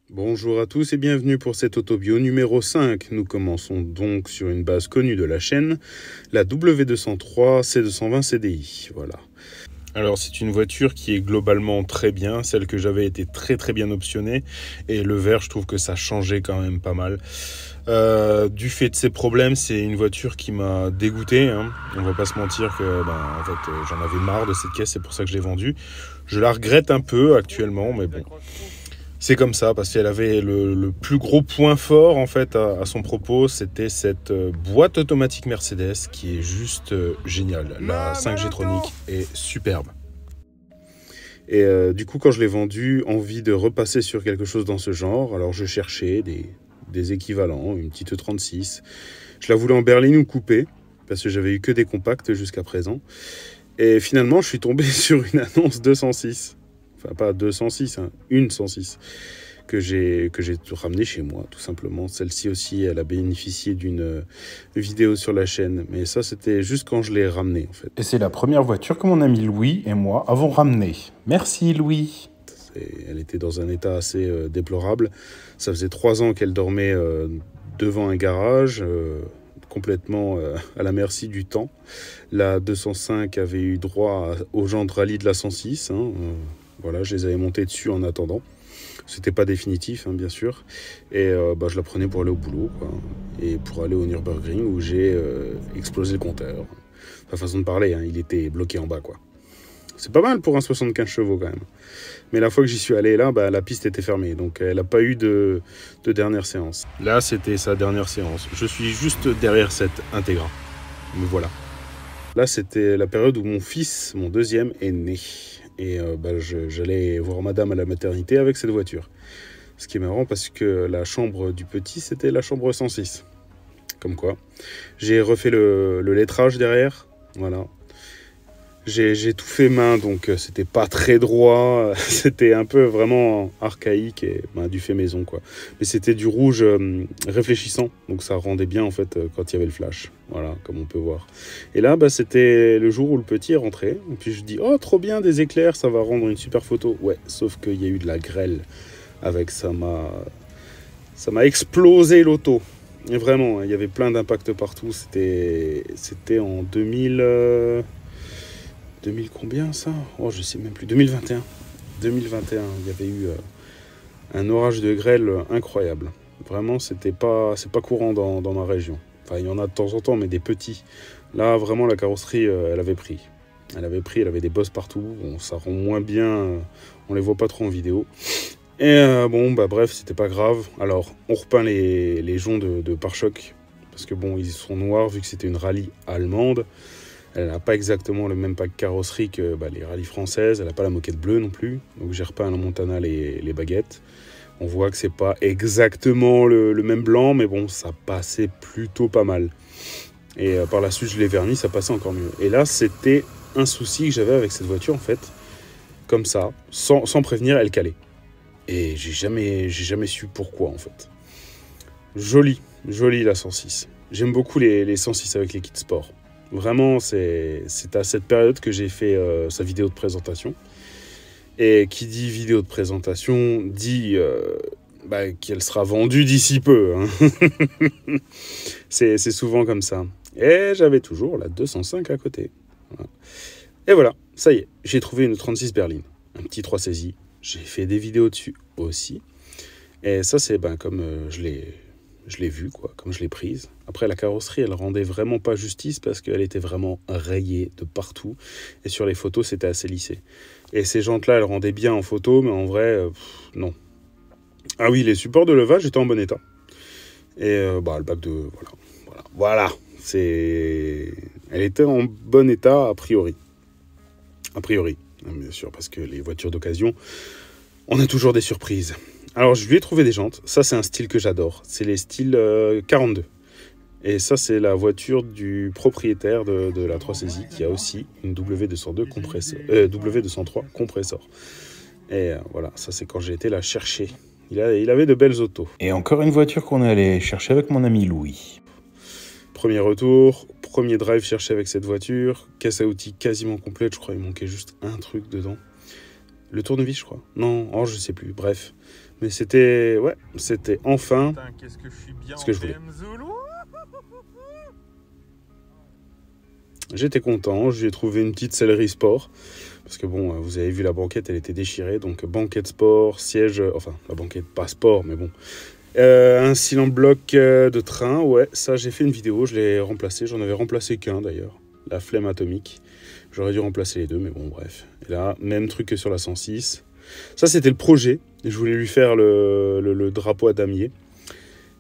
Bonjour à tous et bienvenue pour cette autobio numéro 5. Nous commençons donc sur une base connue de la chaîne, la W203 C220 CDI. Voilà. Alors c'est une voiture qui est globalement très bien, celle que j'avais été très bien optionnée, et le vert je trouve que ça changeait quand même pas mal. Du fait de ses problèmes, c'est une voiture qui m'a dégoûté, hein. On va pas se mentir que en fait, j'en avais marre de cette caisse, c'est pour ça que je l'ai vendue. Je la regrette un peu actuellement, mais bon. C'est comme ça, parce qu'elle avait le plus gros point fort en fait à son propos, c'était cette boîte automatique Mercedes qui est juste géniale. La 5G Tronic est superbe. Et du coup, quand je l'ai vendue, envie de repasser sur quelque chose dans ce genre, alors je cherchais des équivalents, une petite E36. Je la voulais en berline ou coupée, parce que j'avais eu que des compacts jusqu'à présent. Et finalement, je suis tombé sur une annonce 206. Enfin, pas 206, hein, une 106, que j'ai ramenée chez moi, tout simplement. Celle-ci aussi, elle a bénéficié d'une vidéo sur la chaîne. Mais ça, c'était juste quand je l'ai ramenée, en fait. Et c'est la première voiture que mon ami Louis et moi avons ramenée. Merci Louis. Elle était dans un état assez déplorable. Ça faisait 3 ans qu'elle dormait devant un garage, complètement à la merci du temps. La 205 avait eu droit aux gens de rallye de la 106, hein, voilà, je les avais montés dessus en attendant. C'était pas définitif, hein, bien sûr. Et je la prenais pour aller au boulot, quoi. Et pour aller au Nürburgring où j'ai explosé le compteur. Enfin, façon de parler, hein, il était bloqué en bas, quoi. C'est pas mal pour un 75 chevaux, quand même. Mais la fois que j'y suis allé, là, la piste était fermée. Donc, elle n'a pas eu de dernière séance. Là, c'était sa dernière séance. Je suis juste derrière cette Integra. Me voilà. Là, c'était la période où mon fils, mon deuxième, est né. Et j'allais voir madame à la maternité avec cette voiture. Ce qui est marrant parce que la chambre du petit, c'était la chambre 106. Comme quoi. J'ai refait le lettrage derrière. Voilà. J'ai tout fait main, donc c'était pas très droit. C'était un peu vraiment archaïque et du fait maison, quoi. Mais c'était du rouge réfléchissant, donc ça rendait bien en fait quand il y avait le flash. Voilà, comme on peut voir. Et là, c'était le jour où le petit est rentré. Et puis je dis, oh, trop bien, des éclairs, ça va rendre une super photo. Ouais, sauf qu'il y a eu de la grêle avec ça m'a explosé l'auto. Et vraiment, il y avait plein d'impacts partout. C'était en 2000 combien ça? Oh, je sais même plus. 2021. 2021, il y avait eu un orage de grêle incroyable. Vraiment, c'est pas courant dans ma région. Enfin, il y en a de temps en temps, mais des petits. Là, vraiment, la carrosserie, elle avait pris. Elle avait des bosses partout. Bon, ça rend moins bien. On les voit pas trop en vidéo. Et bref, c'était pas grave. Alors, on repeint les joncs de pare-choc. Parce que bon, ils sont noirs vu que c'était une rallye allemande. Elle n'a pas exactement le même pack carrosserie que les rallyes françaises. Elle n'a pas la moquette bleue non plus. Donc j'ai repeint à la Montana les baguettes. On voit que c'est pas exactement le même blanc, mais bon, ça passait plutôt pas mal. Et par la suite, je l'ai verni, ça passait encore mieux. Et là, c'était un souci que j'avais avec cette voiture, en fait. Comme ça, sans prévenir, elle calait. Et j'ai jamais su pourquoi, en fait. Jolie la 106. J'aime beaucoup les 106 avec les kits sport. Vraiment, c'est à cette période que j'ai fait sa vidéo de présentation. Et qui dit vidéo de présentation dit qu'elle sera vendue d'ici peu, hein. C'est souvent comme ça. Et j'avais toujours la 205 à côté. Voilà. Et voilà, ça y est, j'ai trouvé une 36 berline. Un petit 3 saisie. J'ai fait des vidéos dessus aussi. Et ça, c'est comme je l'ai vue, quoi, comme je l'ai prise. Après, la carrosserie, elle rendait vraiment pas justice parce qu'elle était vraiment rayée de partout. Et sur les photos, c'était assez lissé. Et ces jantes-là, elles rendaient bien en photo, mais en vrai, non. Ah oui, les supports de levage étaient en bon état. Et le bac de... Voilà. Elle était en bon état, a priori. A priori, bien sûr, parce que les voitures d'occasion, on a toujours des surprises. Alors, je lui ai trouvé des jantes. Ça, c'est un style que j'adore. C'est les styles 42. Et ça, c'est la voiture du propriétaire de la 3 saisie qui a aussi une W202 compresseur, W203 compresseur. Et voilà, ça, c'est quand j'ai été la chercher. Il avait de belles autos. Et encore une voiture qu'on est allé chercher avec mon ami Louis. Premier retour, premier drive cherché avec cette voiture. Caisse à outils quasiment complète. Je crois qu'il manquait juste un truc dedans. Le tournevis, je crois. Non, je sais plus. Bref. Mais c'était, ouais, c'était enfin Qu'est-ce que je suis bien ce que je voulais. J'étais content, j'ai trouvé une petite sellerie sport. Parce que bon, vous avez vu la banquette, elle était déchirée. Donc banquette sport, siège, enfin la banquette pas sport, mais bon. Un cylindre bloc de train, ouais, ça j'ai fait une vidéo, je l'ai remplacé. J'en avais remplacé qu'un d'ailleurs, la flemme atomique. J'aurais dû remplacer les deux, mais bon, bref. Et là, même truc que sur la 106. Ça c'était le projet, je voulais lui faire le drapeau à damier.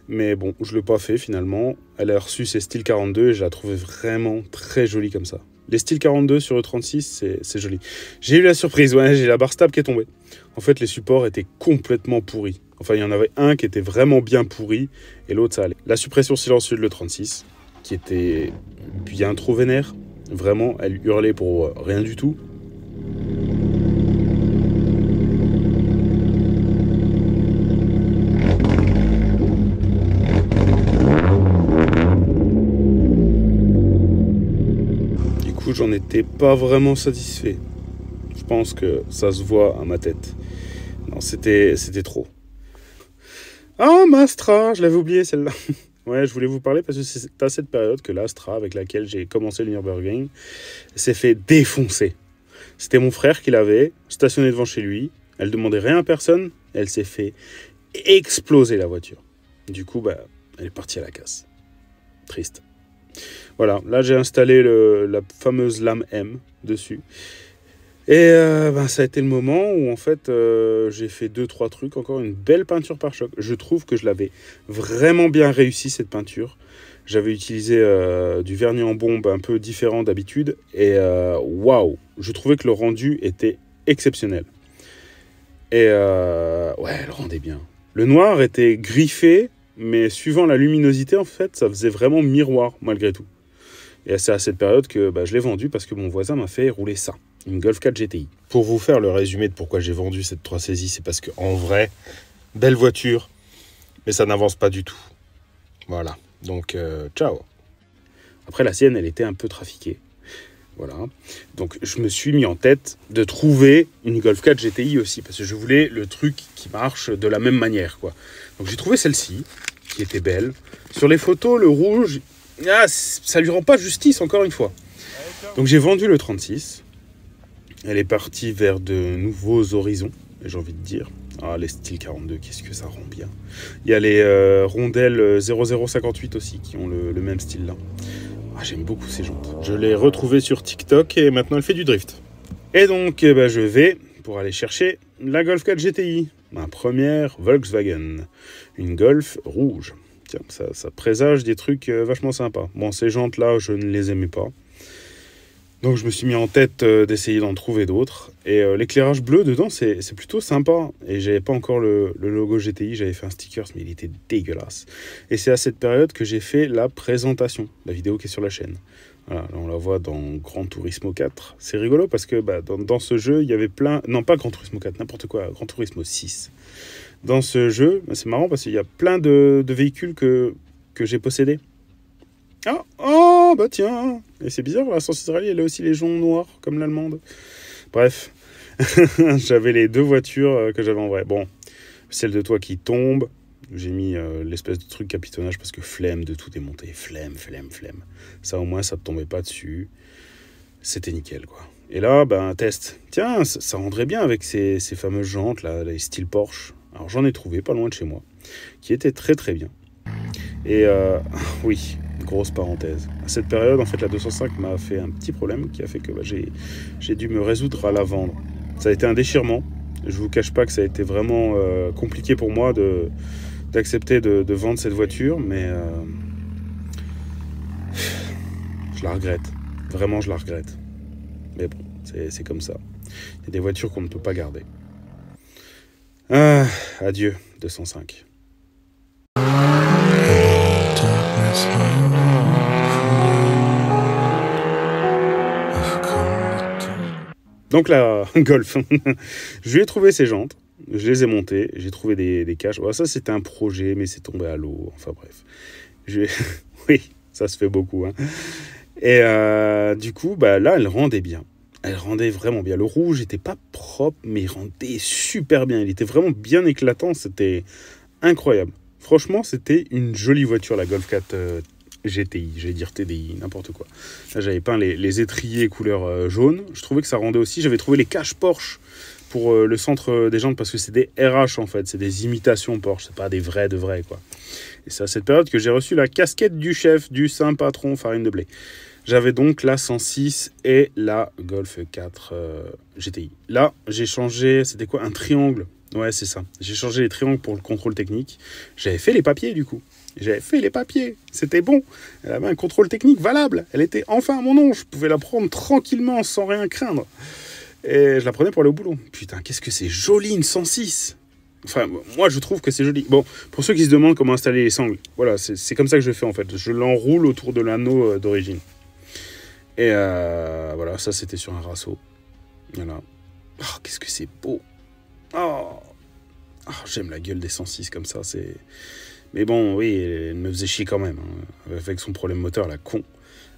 Mais bon, je ne l'ai pas fait finalement. Elle a reçu ses styles 42 et je la trouvais vraiment très jolie comme ça. Les styles 42 sur E36, c'est joli. J'ai eu la surprise, ouais, j'ai la barre stable qui est tombée. En fait, les supports étaient complètement pourris. Enfin, il y en avait un qui était vraiment bien pourri et l'autre, ça allait. La suppression silencieuse de l'E36, qui était bien trop vénère. Vraiment, elle hurlait pour rien du tout. J'en étais pas vraiment satisfait. Je pense que ça se voit à ma tête. Non, c'était trop. Ah, ma Astra, je l'avais oublié celle-là. Ouais, je voulais vous parler parce que c'est à cette période que l'Astra, avec laquelle j'ai commencé le Nürburgring, s'est fait défoncer. C'était mon frère qui l'avait, stationné devant chez lui. Elle demandait rien à personne. Elle s'est fait exploser la voiture. Du coup, bah, elle est partie à la casse. Triste. Voilà, là j'ai installé la fameuse lame M dessus. Et ça a été le moment où en fait j'ai fait 2-3 trucs. Encore une belle peinture par choc. Je trouve que je l'avais vraiment bien réussi cette peinture. J'avais utilisé du vernis en bombe un peu différent d'habitude. Et waouh, je trouvais que le rendu était exceptionnel. Et ouais, elle rendait bien. Le noir était griffé, mais suivant la luminosité en fait, ça faisait vraiment miroir malgré tout. Et c'est à cette période que je l'ai vendu parce que mon voisin m'a fait rouler ça, une Golf 4 GTI. Pour vous faire le résumé de pourquoi j'ai vendu cette 3 saisie, c'est parce qu'en vrai, belle voiture, mais ça n'avance pas du tout. Voilà, donc ciao. Après la sienne, elle était un peu trafiquée. Voilà, donc je me suis mis en tête de trouver une Golf 4 GTI aussi, parce que je voulais le truc qui marche de la même manière, quoi. Donc j'ai trouvé celle-ci, qui était belle. Sur les photos, le rouge... Ah, ça lui rend pas justice, encore une fois. Donc j'ai vendu le 36. Elle est partie vers de nouveaux horizons, j'ai envie de dire. Ah, les styles 42, qu'est-ce que ça rend bien. Il y a les rondelles 0058 aussi, qui ont le même style là. Ah, j'aime beaucoup ces jantes. Je l'ai retrouvée sur TikTok et maintenant elle fait du drift. Et donc je vais pour aller chercher la Golf 4 GTI. Ma première Volkswagen. Une Golf rouge. Tiens, ça présage des trucs vachement sympas. Bon, ces jantes-là, je ne les aimais pas. Donc je me suis mis en tête d'essayer d'en trouver d'autres. Et l'éclairage bleu dedans, c'est plutôt sympa. Et j'avais pas encore le logo GTI, j'avais fait un sticker, mais il était dégueulasse. Et c'est à cette période que j'ai fait la présentation, la vidéo qui est sur la chaîne. Voilà, là on la voit dans Gran Turismo 4. C'est rigolo parce que dans ce jeu, il y avait plein... Non, pas Gran Turismo 4, n'importe quoi, Gran Turismo 6. Dans ce jeu, c'est marrant parce qu'il y a plein de véhicules que j'ai possédés. Ah, oh, bah tiens. Et c'est bizarre, la 106 Rally, elle a aussi les joncs noirs, comme l'allemande. Bref, j'avais les deux voitures que j'avais en vrai. Bon, celle de toi qui tombe, j'ai mis l'espèce de truc capitonnage parce que flemme de tout démonter. Flemme. Ça, au moins, ça ne tombait pas dessus. C'était nickel, quoi. Et là, un test. Tiens, ça rendrait bien avec ces fameuses jantes, là, les styles Porsche. Alors, j'en ai trouvé pas loin de chez moi, qui étaient très, très bien. Et oui, grosse parenthèse. À cette période, en fait, la 205 m'a fait un petit problème qui a fait que j'ai dû me résoudre à la vendre. Ça a été un déchirement. Je vous cache pas que ça a été vraiment compliqué pour moi d'accepter de vendre cette voiture, mais je la regrette. Vraiment, je la regrette. Mais bon, c'est comme ça. Il y a des voitures qu'on ne peut pas garder. Ah, adieu, 205. Donc la Golf, je lui ai trouvé ses jantes, je les ai montées, j'ai trouvé des caches. Bon, ça c'était un projet, mais c'est tombé à l'eau, enfin bref. Oui, ça se fait beaucoup. Hein. Et du coup, là, elle rendait bien. Elle rendait vraiment bien. Le rouge n'était pas propre, mais il rendait super bien. Il était vraiment bien éclatant, c'était incroyable. Franchement, c'était une jolie voiture, la Golf 4 GTI, j'allais dire TDI, n'importe quoi. Là, j'avais peint les étriers couleur jaune. Je trouvais que ça rendait aussi. J'avais trouvé les caches Porsche pour le centre des jantes parce que c'est des RH en fait, c'est des imitations Porsche, c'est pas des vrais de vrais quoi. Et c'est à cette période que j'ai reçu la casquette du chef, du saint patron farine de blé. J'avais donc la 106 et la Golf 4 GTI. Là, j'ai changé, c'était quoi, un triangle? Ouais, c'est ça. J'ai changé les triangles pour le contrôle technique. J'avais fait les papiers du coup. J'avais fait les papiers. C'était bon. Elle avait un contrôle technique valable. Elle était enfin à mon nom. Je pouvais la prendre tranquillement sans rien craindre. Et je la prenais pour aller au boulot. Putain, qu'est-ce que c'est joli une 106. Enfin, moi je trouve que c'est joli. Bon, pour ceux qui se demandent comment installer les sangles, voilà, c'est comme ça que je fais en fait. Je l'enroule autour de l'anneau d'origine. Et voilà, ça c'était sur un raceau. Voilà. Oh, qu'est-ce que c'est beau. Oh, j'aime la gueule des 106 comme ça. C'est. Mais bon, oui, elle me faisait chier quand même. Hein, avec son problème moteur, la con.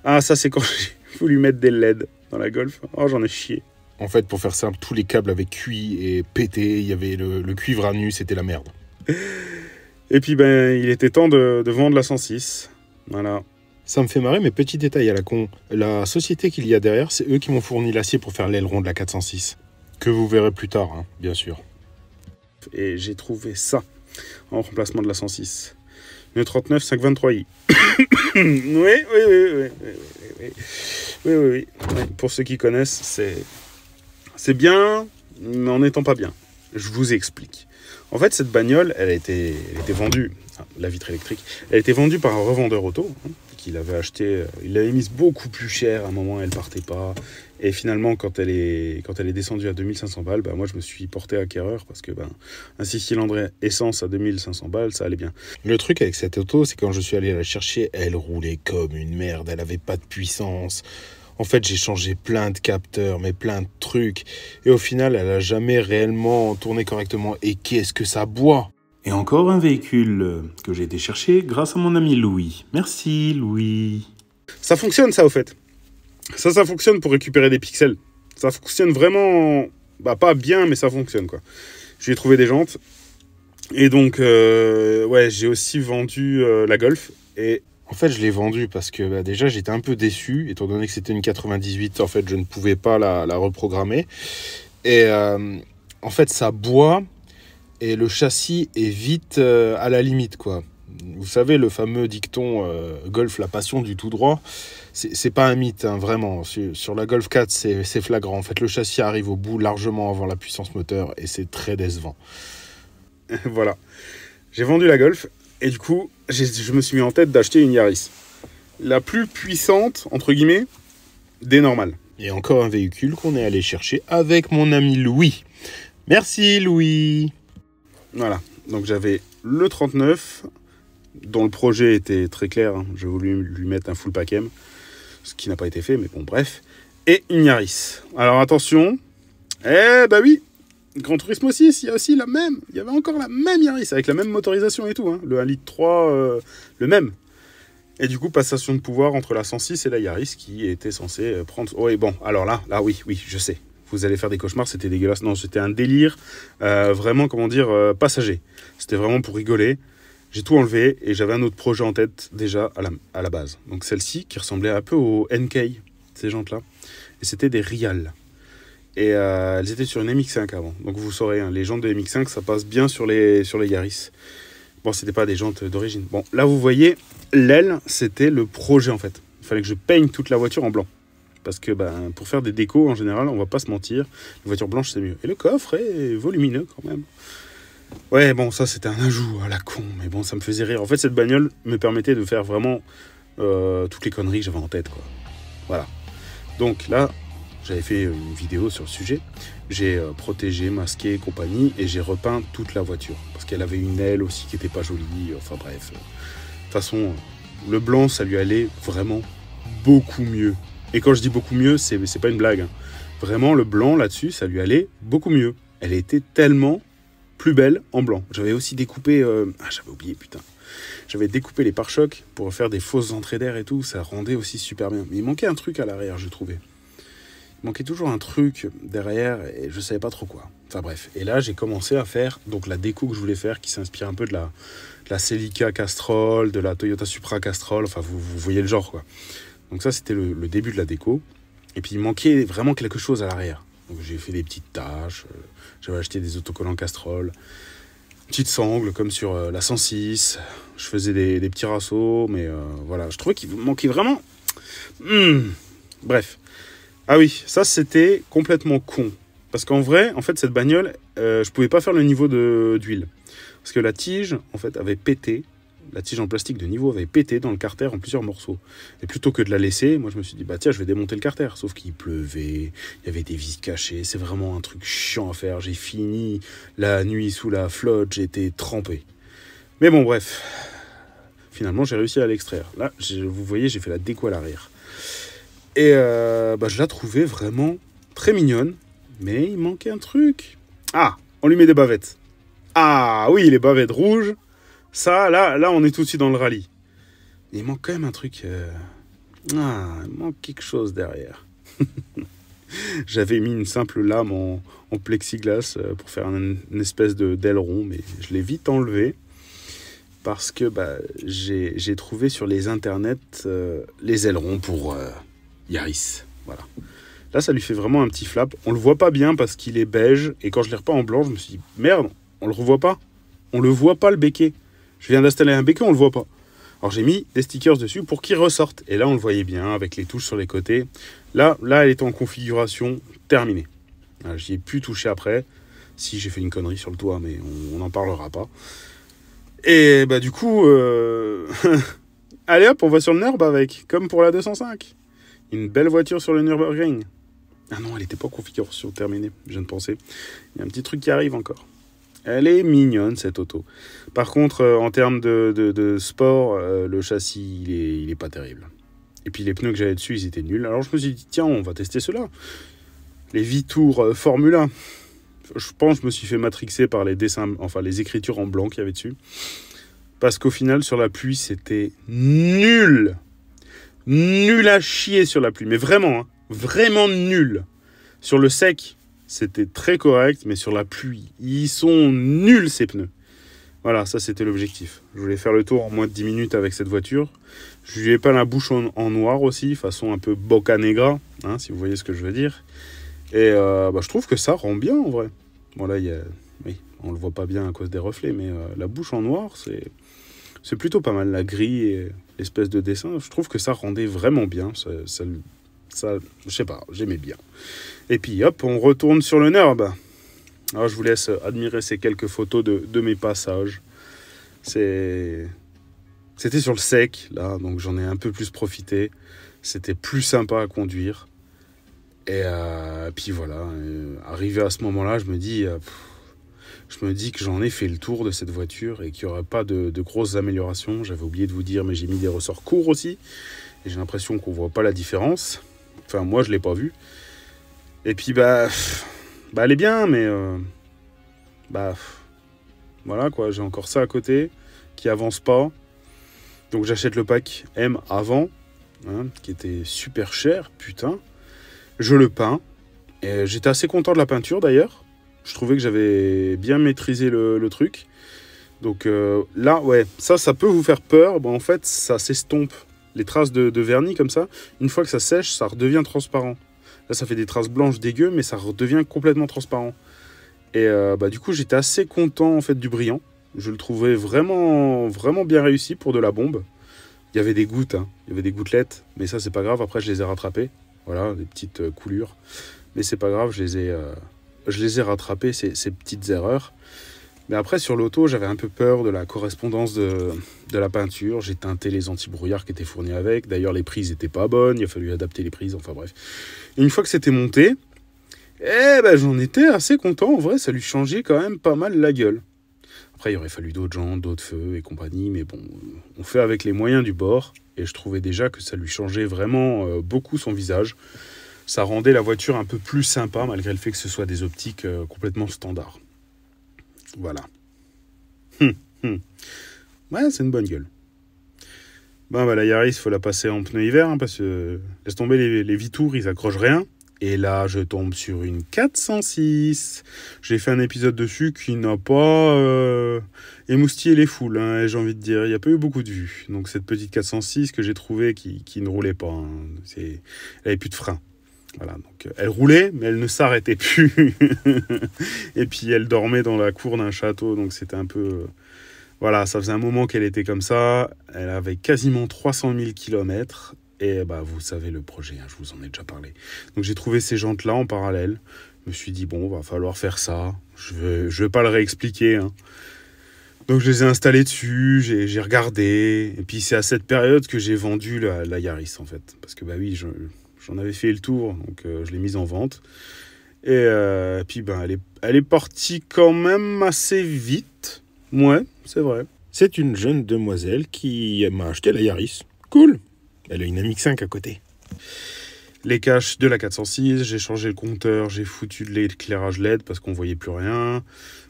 Ah, ça c'est quand j'ai voulu mettre des LED dans la Golf. Oh, j'en ai chié. En fait, pour faire simple, tous les câbles avaient cuit et pété. Il y avait le cuivre à nu, c'était la merde. Et puis, ben, il était temps de vendre la 106. Voilà. Ça me fait marrer, mais petit détail à la con. La société qu'il y a derrière, c'est eux qui m'ont fourni l'acier pour faire l'aileron de la 406. Que vous verrez plus tard, hein, bien sûr. Et j'ai trouvé ça en remplacement de la 106. Une 39 523i. Oui. Pour ceux qui connaissent, c'est bien, mais en n'étant pas bien. Je vous explique. En fait, cette bagnole, elle était vendue, la vitre électrique, elle a été vendue par un revendeur auto, hein, qu'il avait acheté, il l'avait mise beaucoup plus cher, à un moment elle partait pas, et finalement quand elle est descendue à 2500 balles, bah, moi je me suis porté acquéreur, parce que un 6 cylindres essence à 2500 balles, ça allait bien. Le truc avec cette auto, c'est quand je suis allé la chercher, elle roulait comme une merde, elle avait pas de puissance. En fait, j'ai changé plein de capteurs, mais plein de trucs. Et au final, elle a jamais réellement tourné correctement. Et qu'est-ce que ça boit! Et encore un véhicule que j'ai été chercher grâce à mon ami Louis. Merci, Louis. Ça fonctionne, ça, au fait. Ça fonctionne pour récupérer des pixels. Ça fonctionne vraiment... pas bien, mais ça fonctionne, quoi. Je lui ai trouvé des jantes. Et donc, j'ai aussi vendu la Golf. Et... En fait, je l'ai vendue parce que déjà, j'étais un peu déçu. Étant donné que c'était une 98, en fait, je ne pouvais pas la reprogrammer. Et en fait, ça boit et le châssis est vite à la limite, quoi. Vous savez, le fameux dicton Golf, la passion du tout droit, c'est pas un mythe, hein, vraiment. Sur la Golf 4, c'est flagrant. En fait, le châssis arrive au bout largement avant la puissance moteur et c'est très décevant. Voilà. J'ai vendu la Golf. Et du coup, je me suis mis en tête d'acheter une Yaris. La plus puissante, entre guillemets, des normales. Et encore un véhicule qu'on est allé chercher avec mon ami Louis. Merci Louis. Voilà, donc j'avais le 39, dont le projet était très clair. Hein. J'ai voulu lui mettre un full pack M, ce qui n'a pas été fait, mais bon, bref. Et une Yaris. Alors attention, oui, Gran Turismo 6, il y a aussi la même. Il y avait encore la même Yaris, avec la même motorisation et tout. Hein. Le 1,3 litre, le même. Et du coup, passation de pouvoir entre la 106 et la Yaris, qui était censée prendre... Oh, et bon, alors là, oui, je sais. Vous allez faire des cauchemars, c'était dégueulasse. Non, c'était un délire, vraiment, passager. C'était vraiment pour rigoler. J'ai tout enlevé et j'avais un autre projet en tête déjà à la base. Donc celle-ci, qui ressemblait un peu au NK, ces jantes-là. Et c'était des Rial. Et elles étaient sur une MX5 avant. Donc vous saurez, hein, les jantes de MX5, ça passe bien sur les Yaris. Bon, c'était pas des jantes d'origine. Bon, là, vous voyez, l'aile, c'était le projet, en fait. Il fallait que je peigne toute la voiture en blanc. Parce que pour faire des décos, en général, on va pas se mentir, les voitures blanches, c'est mieux. Et le coffre est volumineux, quand même. Ouais, bon, ça, c'était un ajout à la con. Mais bon, ça me faisait rire. En fait, cette bagnole me permettait de faire vraiment toutes les conneries que j'avais en tête, quoi. Voilà. Donc là... J'avais fait une vidéo sur le sujet. J'ai protégé, masqué et compagnie. Et j'ai repeint toute la voiture. Parce qu'elle avait une aile aussi qui n'était pas jolie. Enfin bref. De toute façon, le blanc, ça lui allait vraiment beaucoup mieux. Et quand je dis beaucoup mieux, c'est pas une blague. Hein. Vraiment, le blanc là-dessus, ça lui allait beaucoup mieux. Elle était tellement plus belle en blanc. J'avais aussi découpé... j'avais oublié, putain. J'avais découpé les pare-chocs pour faire des fausses entrées d'air et tout. Ça rendait aussi super bien. Mais il manquait un truc à l'arrière, je trouvais. Il manquait toujours un truc derrière et je savais pas trop quoi. Enfin bref. Et là, j'ai commencé à faire donc la déco que je voulais faire qui s'inspire un peu de la Celica Castrol, de la Toyota Supra Castrol. Enfin, vous voyez le genre, quoi. Donc ça, c'était le début de la déco. Et puis, il manquait vraiment quelque chose à l'arrière. Donc j'ai fait des petites taches. J'avais acheté des autocollants Castrol. Petites sangles comme sur la 106. Je faisais des petits rassos. Mais voilà, je trouvais qu'il manquait vraiment... Bref. Ah oui, ça c'était complètement con. Parce qu'en vrai, en fait, cette bagnole, je pouvais pas faire le niveau d'huile. Parce que la tige, en fait, avait pété. La tige en plastique de niveau avait pété dans le carter en plusieurs morceaux. Et plutôt que de la laisser, moi je me suis dit, bah tiens, je vais démonter le carter. Sauf qu'il pleuvait, il y avait des vis cachées. C'est vraiment un truc chiant à faire. J'ai fini la nuit sous la flotte, j'étais trempé. Mais bon, bref. Finalement, j'ai réussi à l'extraire. Là, vous voyez, j'ai fait la déco à l'arrière. Et je la trouvais vraiment très mignonne. Mais il manquait un truc. Ah, on lui met des bavettes. Ah oui, les bavettes rouges. Ça, là, on est tout de suite dans le rallye. Il manque quand même un truc. Il manque quelque chose derrière. J'avais mis une simple lame en plexiglas pour faire une espèce d'aileron, mais je l'ai vite enlevé. Parce que j'ai trouvé sur les internets les ailerons pour Yaris. Voilà. Là, ça lui fait vraiment un petit flap. On le voit pas bien parce qu'il est beige. Et quand je l'ai repeint en blanc, je me suis dit, merde, on le revoit pas. On le voit pas, le béquet. Je viens d'installer un béquet, on le voit pas. Alors j'ai mis des stickers dessus pour qu'il ressorte. Et là, on le voyait bien avec les touches sur les côtés. Là, elle est en configuration terminée. J'y ai pu toucher après. Si j'ai fait une connerie sur le toit, mais on n'en parlera pas. Et du coup, allez hop, on va sur le Nürb avec, comme pour la 205. Une belle voiture sur le Nürburgring. Ah non, elle n'était pas en configuration terminée, je viens de penser. Il y a un petit truc qui arrive encore. Elle est mignonne, cette auto. Par contre, en termes de sport, le châssis, il est pas terrible. Et puis les pneus que j'avais dessus, ils étaient nuls. Alors je me suis dit, tiens, on va tester ceux-là. Les Vitour Formula. Je pense que je me suis fait matrixer par les dessins, enfin les écritures en blanc qu'il y avait dessus. Parce qu'au final, sur la pluie, c'était nul. Nul à chier sur la pluie. Mais vraiment, vraiment nul. Sur le sec, c'était très correct, mais sur la pluie, ils sont nuls ces pneus. Voilà, ça c'était l'objectif. Je voulais faire le tour en moins de 10 minutes avec cette voiture. Je lui ai peint la bouche en noir aussi, façon un peu Boca Negra, si vous voyez ce que je veux dire. Et je trouve que ça rend bien en vrai. Bon là, oui, on le voit pas bien à cause des reflets, mais la bouche en noir, c'est plutôt pas mal. La grille et l'espèce de dessin, je trouve que ça rendait vraiment bien. Ça je sais pas, j'aimais bien. Et puis hop, on retourne sur le Nürb. Alors je vous laisse admirer ces quelques photos de mes passages. C'était sur le sec, là, donc j'en ai un peu plus profité. C'était plus sympa à conduire. Et puis voilà, arrivé à ce moment-là, je me dis que j'en ai fait le tour de cette voiture et qu'il n'y aurait pas de grosses améliorations. J'avais oublié de vous dire, mais j'ai mis des ressorts courts aussi. Et j'ai l'impression qu'on ne voit pas la différence. Enfin, moi, je ne l'ai pas vu. Et puis, elle est bien, mais... voilà, quoi. J'ai encore ça à côté qui avance pas. Donc, j'achète le pack M avant, qui était super cher, putain. Je le peins. Et j'étais assez content de la peinture, d'ailleurs. Je trouvais que j'avais bien maîtrisé le truc. Donc là, ouais, ça peut vous faire peur. Bon, en fait, ça s'estompe. Les traces de vernis comme ça, une fois que ça sèche, ça redevient transparent. Là, ça fait des traces blanches dégueu, mais ça redevient complètement transparent. Et du coup, j'étais assez content en fait du brillant. Je le trouvais vraiment, vraiment bien réussi pour de la bombe. Il y avait des gouttes, il y avait des gouttelettes, mais ça, c'est pas grave. Après, je les ai rattrapées. Voilà, des petites coulures. Mais c'est pas grave, je les ai rattrapées, ces petites erreurs. Mais après, sur l'auto, j'avais un peu peur de la correspondance de la peinture. J'ai teinté les anti-brouillards qui étaient fournis avec. D'ailleurs, les prises n'étaient pas bonnes. Il a fallu adapter les prises. Enfin bref. Et une fois que c'était monté, j'en étais assez content. En vrai, ça lui changeait quand même pas mal la gueule. Après, il aurait fallu d'autres jantes, d'autres feux et compagnie. Mais bon, on fait avec les moyens du bord. Et je trouvais déjà que ça lui changeait vraiment beaucoup son visage. Ça rendait la voiture un peu plus sympa, malgré le fait que ce soit des optiques complètement standards. Voilà. Ouais, c'est une bonne gueule. La Yaris, il faut la passer en pneu hiver, parce que laisse tomber les Vitour, ils accrochent rien. Et là, je tombe sur une 406. J'ai fait un épisode dessus qui n'a pas émoustillé les foules, hein, j'ai envie de dire. Il n'y a pas eu beaucoup de vues. Donc cette petite 406 que j'ai trouvée qui ne roulait pas. Hein. Elle n'avait plus de frein. Voilà, donc elle roulait, mais elle ne s'arrêtait plus. Et puis elle dormait dans la cour d'un château. Donc c'était un peu... voilà, ça faisait un moment qu'elle était comme ça. Elle avait quasiment 300 000 km. Et bah, vous savez le projet, hein, je vous en ai déjà parlé. Donc j'ai trouvé ces jantes-là en parallèle. Je me suis dit, bon, va falloir faire ça. Je veux pas le réexpliquer. Hein. Donc je les ai installées dessus, j'ai regardé. Et puis c'est à cette période que j'ai vendu la Yaris, en fait. Parce que bah oui, j'en avais fait le tour, donc je l'ai mise en vente. Et puis bah, elle est partie quand même assez vite. Ouais, c'est vrai. C'est une jeune demoiselle qui m'a acheté la Yaris. Cool. Elle a une MX-5 à côté. Les caches de la 406, j'ai changé le compteur, j'ai foutu de l'éclairage LED parce qu'on voyait plus rien.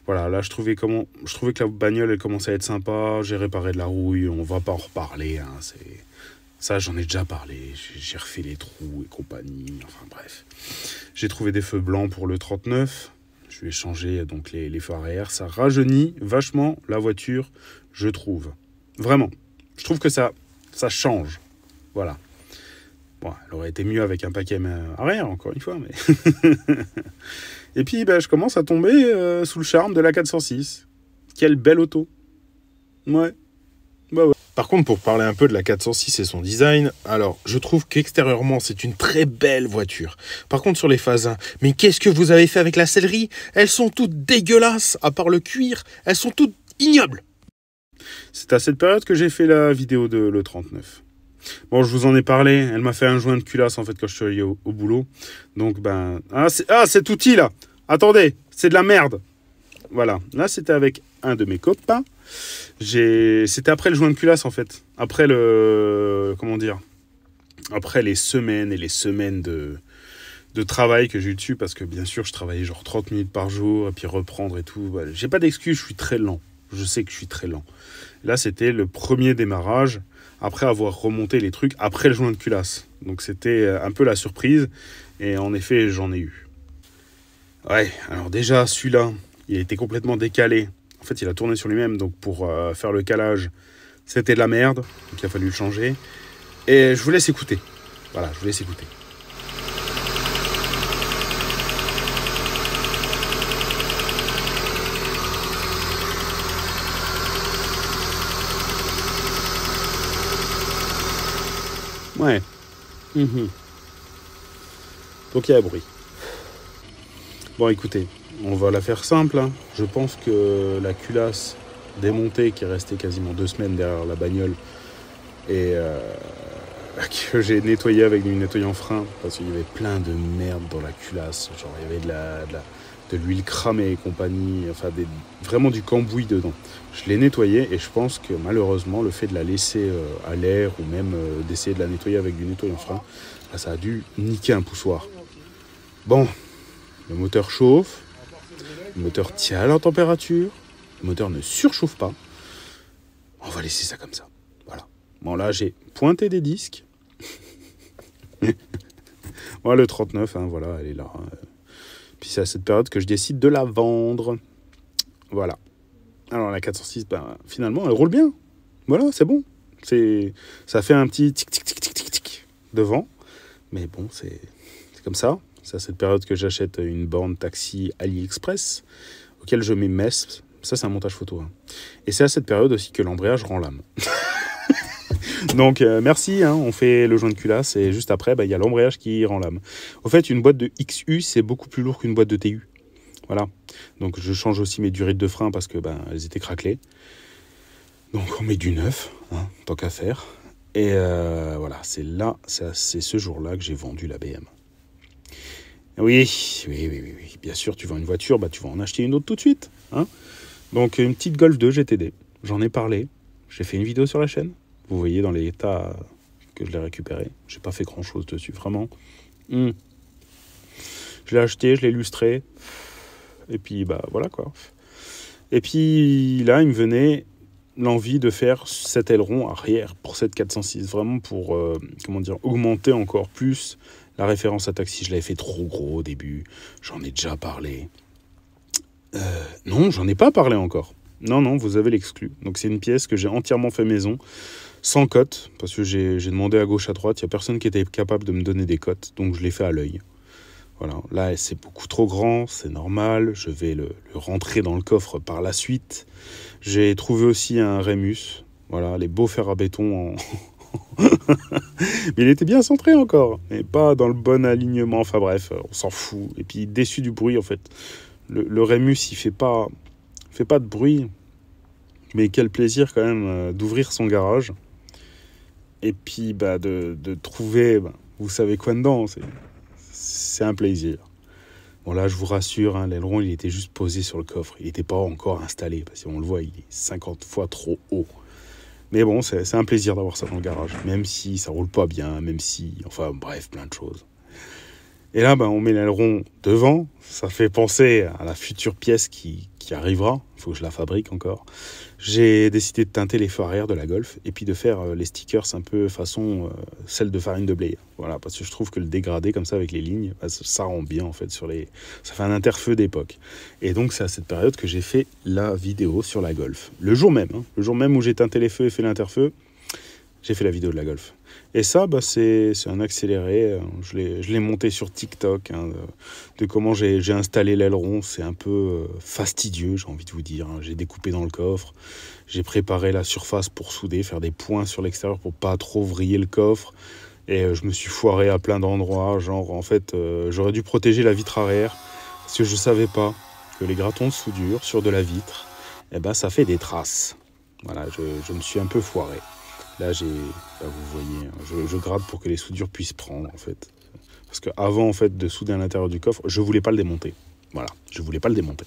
Voilà, là je trouvais que la bagnole elle commençait à être sympa, j'ai réparé de la rouille, on va pas en reparler. Hein, ça j'en ai déjà parlé, j'ai refait les trous et compagnie, enfin bref. J'ai trouvé des feux blancs pour le 39, je vais changer donc les phares arrière, ça rajeunit vachement la voiture, je trouve. Vraiment, je trouve que ça change. Voilà. Bon, elle aurait été mieux avec un paquet arrière, encore une fois. Mais et puis, bah, je commence à tomber sous le charme de la 406. Quelle belle auto. Ouais. Bah ouais. Par contre, pour parler un peu de la 406 et son design, alors, je trouve qu'extérieurement, c'est une très belle voiture. Par contre, sur les phases 1, mais qu'est-ce que vous avez fait avec la sellerie? Elles sont toutes dégueulasses, à part le cuir. Elles sont toutes ignobles. C'est à cette période que j'ai fait la vidéo de le 39. Bon, je vous en ai parlé. Elle m'a fait un joint de culasse en fait quand je suis allé au boulot. Donc ben cet outil là. Attendez, c'est de la merde. Voilà. Là, c'était avec un de mes copains. C'était après le joint de culasse en fait. Après après les semaines et les semaines de travail que j'ai eu dessus parce que bien sûr, je travaillais genre 30 minutes par jour et puis reprendre et tout. Bah, j'ai pas d'excuse, je suis très lent. Je sais que je suis très lent. Là, c'était le premier démarrage. Après avoir remonté les trucs après le joint de culasse. Donc c'était un peu la surprise. Et en effet, j'en ai eu. Ouais, alors déjà, celui-là, il était complètement décalé. En fait, il a tourné sur lui-même. Donc pour faire le calage, c'était de la merde. Donc il a fallu le changer. Et je vous laisse écouter. Voilà, je vous laisse écouter. Ouais. Donc il y a bruit. Bon, écoutez, on va la faire simple. Hein. Je pense que la culasse démontée qui est restée quasiment 2 semaines derrière la bagnole et que j'ai nettoyé avec du nettoyant frein parce qu'il y avait plein de merde dans la culasse. Genre il y avait de l'huile cramée et compagnie, enfin vraiment du cambouis dedans. Je l'ai nettoyée et je pense que malheureusement le fait de la laisser à l'air ou même d'essayer de la nettoyer avec du nettoyant frein, bah, ça a dû niquer un poussoir. Bon, le moteur chauffe, le moteur tient à la température, le moteur ne surchauffe pas. On va laisser ça comme ça. Voilà. Bon là j'ai pointé des disques. Voilà le 39, hein, voilà, elle est là. Puis c'est à cette période que je décide de la vendre. Voilà. Alors la 406, ben, finalement, elle roule bien. Voilà, c'est bon. Ça fait un petit tic-tic-tic-tic-tic devant. Mais bon, c'est comme ça. C'est à cette période que j'achète une borne taxi AliExpress, auquel je mets MES. Ça, c'est un montage photo. Hein. Et c'est à cette période aussi que l'embrayage rend l'âme. Donc, merci, hein, on fait le joint de culasse et juste après, il y a l'embrayage qui rend l'âme. Au fait, une boîte de XU, c'est beaucoup plus lourd qu'une boîte de TU. Voilà. Donc, je change aussi mes durées de frein parce que elles étaient craquelées. Donc, on met du neuf, hein, tant qu'à faire. Et voilà, c'est ce jour-là que j'ai vendu la BM. Oui. Bien sûr, tu vends une voiture, tu vas en acheter une autre tout de suite. Hein. Donc, une petite Golf 2 GTD. J'en ai parlé. J'ai fait une vidéo sur la chaîne. Vous voyez dans l'état que je l'ai récupéré. J'ai pas fait grand-chose dessus, vraiment. Je l'ai acheté, je l'ai illustré. Et puis, voilà quoi. Et puis, là, il me venait l'envie de faire cet aileron arrière pour cette 406. Vraiment pour, augmenter encore plus La référence à taxi, je l'avais fait trop gros au début. J'en ai déjà parlé. Non, j'en ai pas parlé encore. Non, vous avez l'exclu. Donc c'est une pièce que j'ai entièrement fait maison, sans cote, parce que j'ai demandé à gauche, à droite. Il n'y a personne qui était capable de me donner des cotes, donc je l'ai fait à l'œil. Voilà, là c'est beaucoup trop grand, c'est normal. Je vais le rentrer dans le coffre par la suite. J'ai trouvé aussi un Rémus. Voilà, les beaux fers à béton en... Mais il était bien centré encore, mais pas dans le bon alignement. Enfin bref, on s'en fout. Et puis déçu du bruit en fait. Le Rémus, il fait pas de bruit, mais quel plaisir quand même d'ouvrir son garage et puis de trouver, vous savez quoi dedans. C'est un plaisir. Bon là, je vous rassure, hein, l'aileron, il était juste posé sur le coffre. Il n'était pas encore installé, parce qu'on le voit, il est 50 fois trop haut. Mais bon, c'est un plaisir d'avoir ça dans le garage, même si ça roule pas bien, même si... Enfin bref, plein de choses. Et là, on met l'aileron devant. Ça fait penser à la future pièce qui arrivera. Il faut que je la fabrique encore. J'ai décidé de teinter les phares arrière de la Golf et puis de faire les stickers un peu façon celle de farine de blé. Voilà, parce que je trouve que le dégradé comme ça avec les lignes, ça rend bien en fait sur les... Ça fait un interfeu d'époque. Et donc c'est à cette période que j'ai fait la vidéo sur la Golf. Le jour même, le jour même où j'ai teinté les feux et fait l'interfeu, j'ai fait la vidéo de la Golf. Et ça, c'est un accéléré. Je l'ai monté sur TikTok, de comment j'ai installé l'aileron. C'est un peu fastidieux, j'ai envie de vous dire. J'ai découpé dans le coffre. J'ai préparé la surface pour souder, faire des points sur l'extérieur pour pas trop vriller le coffre. Et je me suis foiré à plein d'endroits. Genre, en fait, j'aurais dû protéger la vitre arrière parce que je savais pas que les gratons de soudure sur de la vitre, ça fait des traces. Voilà, je me suis un peu foiré. Là, vous voyez, je gratte pour que les soudures puissent prendre, en fait. Parce qu'avant, en fait, de souder à l'intérieur du coffre, je voulais pas le démonter. Voilà, je voulais pas le démonter.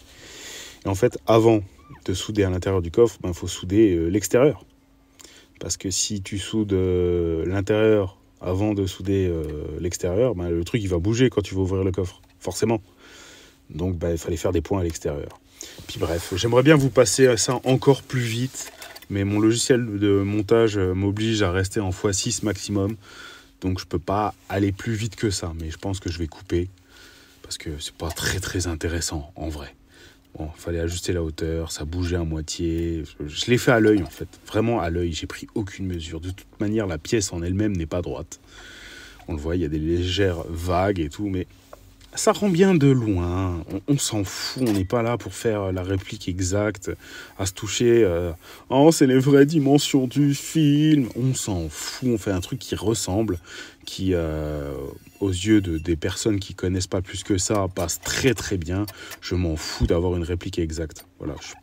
Et en fait, avant de souder à l'intérieur du coffre, il faut souder l'extérieur. Parce que si tu soudes l'intérieur avant de souder l'extérieur, le truc, il va bouger quand tu vas ouvrir le coffre, forcément. Donc, il fallait faire des points à l'extérieur. Puis bref, j'aimerais bien vous passer ça encore plus vite. Mais mon logiciel de montage m'oblige à rester en x6 maximum. Donc je peux pas aller plus vite que ça. Mais je pense que je vais couper. Parce que c'est pas très très intéressant en vrai. Bon, il fallait ajuster la hauteur. Ça bougeait à moitié. Je l'ai fait à l'œil en fait. Vraiment à l'œil. J'ai pris aucune mesure. De toute manière, la pièce en elle-même n'est pas droite. On le voit, il y a des légères vagues et tout. Mais ça rend bien de loin, on s'en fout, on n'est pas là pour faire la réplique exacte, à se toucher, c'est les vraies dimensions du film, on s'en fout, on fait un truc qui ressemble, qui, aux yeux des personnes qui connaissent pas plus que ça, passe très très bien. Je m'en fous d'avoir une réplique exacte. Voilà, je suis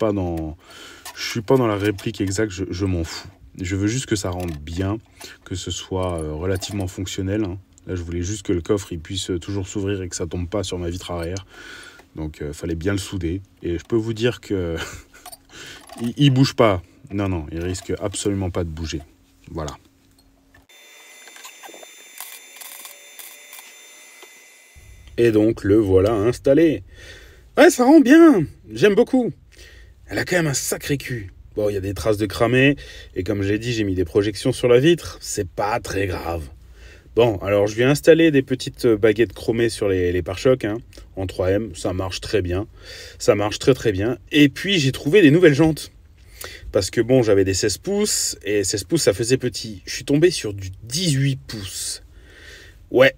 pas dans la réplique exacte, je m'en fous. Je veux juste que ça rende bien, que ce soit relativement fonctionnel, hein. Là, je voulais juste que le coffre il puisse toujours s'ouvrir et que ça tombe pas sur ma vitre arrière. Donc, fallait bien le souder. Et je peux vous dire que il bouge pas. Non, il risque absolument pas de bouger. Voilà. Et donc, le voilà installé. Ouais, ça rend bien. J'aime beaucoup. Elle a quand même un sacré cul. Bon, il y a des traces de cramé. Et comme j'ai dit, j'ai mis des projections sur la vitre. C'est pas très grave. Bon, alors je vais installer des petites baguettes chromées sur les pare-chocs en 3M, ça marche très bien, ça marche très très bien. Et puis j'ai trouvé des nouvelles jantes, parce que bon, j'avais des 16 pouces, et 16 pouces ça faisait petit. Je suis tombé sur du 18 pouces. Ouais,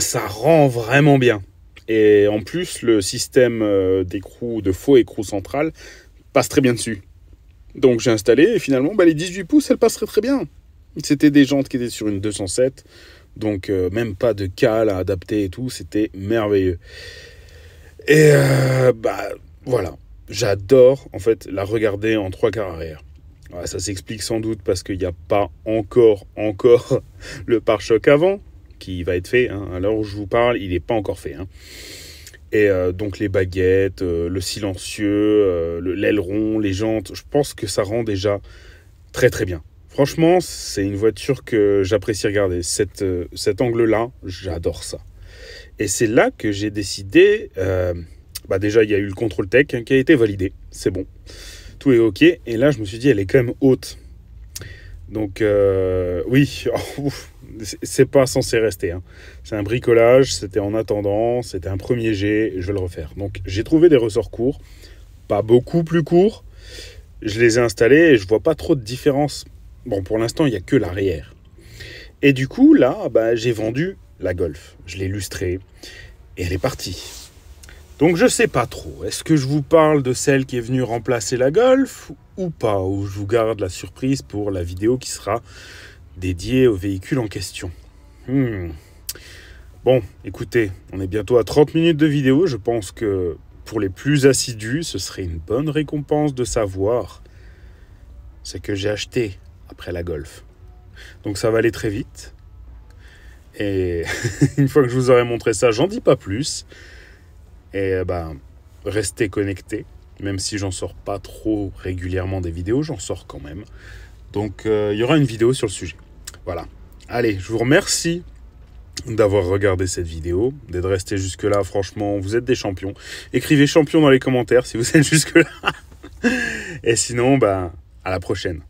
ça rend vraiment bien. Et en plus, le système d'écrou, de faux écrou central passe très bien dessus. Donc j'ai installé, et finalement, les 18 pouces, elles passeraient très bien. C'était des jantes qui étaient sur une 207, donc même pas de cale à adapter et tout, c'était merveilleux. Et voilà, j'adore en fait la regarder en 3/4 arrière. Ouais, ça s'explique sans doute parce qu'il n'y a pas encore le pare-choc avant qui va être fait. À l'heure où je vous parle, il n'est pas encore fait. Et donc les baguettes, le silencieux, l'aileron, les jantes, je pense que ça rend déjà très très bien. Franchement, c'est une voiture que j'apprécie regarder. Cet angle-là, j'adore ça. Et c'est là que j'ai décidé... déjà, il y a eu le contrôle tech qui a été validé. C'est bon. Tout est OK. Et là, je me suis dit, elle est quand même haute. Donc, oui. C'est pas censé rester. Hein. C'est un bricolage, c'était en attendant, c'était un premier jet, je vais le refaire. Donc j'ai trouvé des ressorts courts, pas beaucoup plus courts. Je les ai installés et je vois pas trop de différence. Bon, pour l'instant, il n'y a que l'arrière. Et du coup, là, j'ai vendu la Golf. Je l'ai lustrée et elle est partie. Donc je sais pas trop. Est-ce que je vous parle de celle qui est venue remplacer la Golf ou pas? Ou je vous garde la surprise pour la vidéo qui sera dédiée au véhicule en question. Bon, écoutez, on est bientôt à 30 minutes de vidéo. Je pense que pour les plus assidus, ce serait une bonne récompense de savoir ce que j'ai acheté après la Golf. Donc ça va aller très vite. Et une fois que je vous aurai montré ça, j'en dis pas plus. Et restez connectés. Même si j'en sors pas trop régulièrement des vidéos, j'en sors quand même. Donc il y aura une vidéo sur le sujet. Voilà. Allez, je vous remercie d'avoir regardé cette vidéo, d'être resté jusque-là. Franchement, vous êtes des champions. Écrivez champion dans les commentaires si vous êtes jusque-là. Et sinon, à la prochaine.